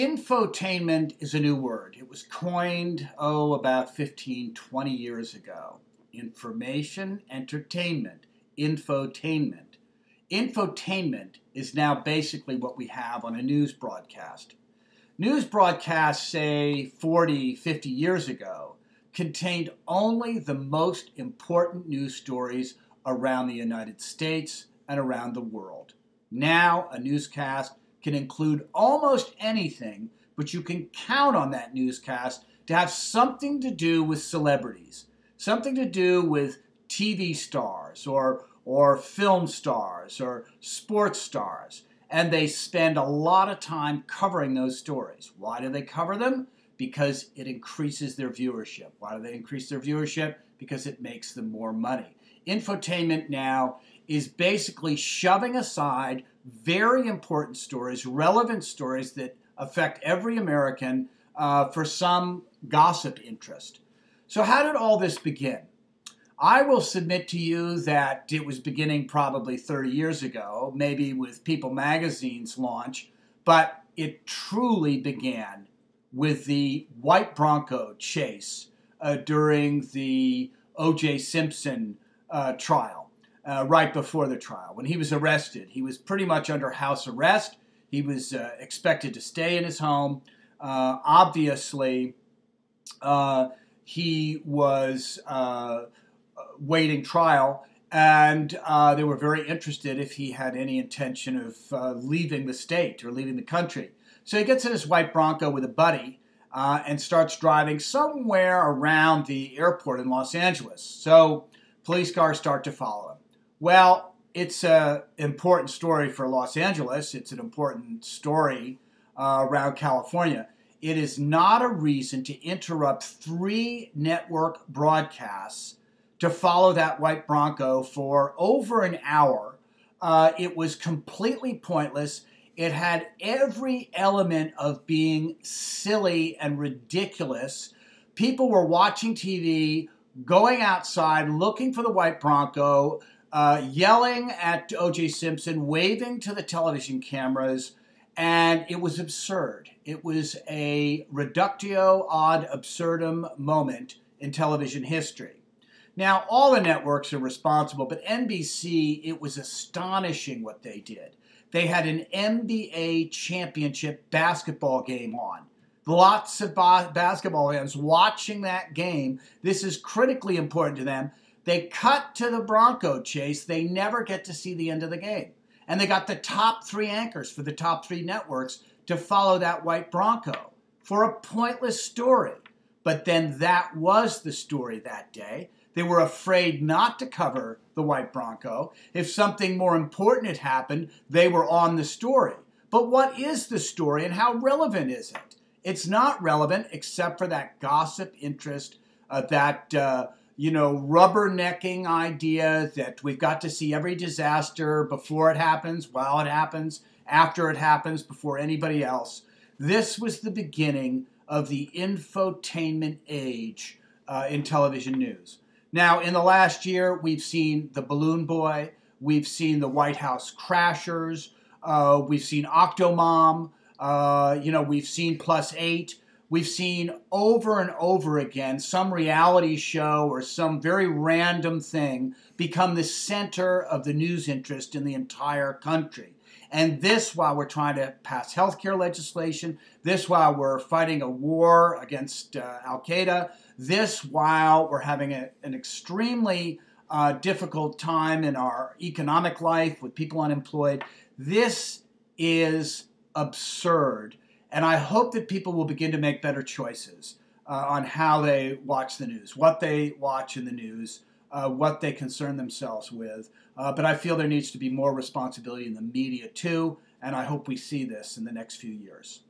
Infotainment is a new word. It was coined, about 15, 20 years ago. Information, entertainment, infotainment. Infotainment is now basically what we have on a news broadcast. News broadcasts, say 40, 50 years ago, contained only the most important news stories around the United States and around the world. Now, a newscast can include almost anything, but you can count on that newscast to have something to do with celebrities, something to do with TV stars or film stars or sports stars. And they spend a lot of time covering those stories. Why do they cover them? Because it increases their viewership. Why do they increase their viewership? Because it makes them more money. Infotainment now is basically shoving aside very important stories, relevant stories that affect every American for some gossip interest. So how did all this begin? I will submit to you that it was beginning probably 30 years ago, maybe with People magazine's launch, but it truly began with the white Bronco chase during the O.J. Simpson trial. Right before the trial. When he was arrested, he was pretty much under house arrest. He was expected to stay in his home. Obviously, he was waiting trial, and they were very interested if he had any intention of leaving the state or leaving the country. So he gets in his white Bronco with a buddy and starts driving somewhere around the airport in Los Angeles. So police cars start to follow him. Well, it's an important story for Los Angeles. It's an important story around California. It is not a reason to interrupt 3 network broadcasts to follow that white Bronco for over an hour. It was completely pointless. It had every element of being silly and ridiculous. People were watching TV, going outside, looking for the white Bronco, yelling at O.J. Simpson, waving to the television cameras, and it was absurd. It was a reductio ad absurdum moment in television history. Now, all the networks are responsible, but NBC, it was astonishing what they did. They had an NBA championship basketball game on. Lots of basketball fans watching that game. This is critically important to them. They cut to the Bronco chase. They never get to see the end of the game. And they got the top 3 anchors for the top 3 networks to follow that white Bronco for a pointless story. But then that was the story that day. They were afraid not to cover the white Bronco. If something more important had happened, they were on the story. But what is the story and how relevant is it? It's not relevant except for that gossip interest, rubbernecking idea that we've got to see every disaster before it happens, while it happens, after it happens, before anybody else. This was the beginning of the infotainment age in television news. Now, in the last year, we've seen the Balloon Boy, we've seen the White House Crashers, we've seen Octomom, we've seen Plus 8. We've seen over and over again some reality show or some very random thing become the center of the news interest in the entire country. And this while we're trying to pass healthcare legislation, this while we're fighting a war against Al-Qaeda, this while we're having an extremely difficult time in our economic life with people unemployed. This is absurd. And I hope that people will begin to make better choices on how they watch the news, what they watch in the news, what they concern themselves with. But I feel there needs to be more responsibility in the media too, and I hope we see this in the next few years.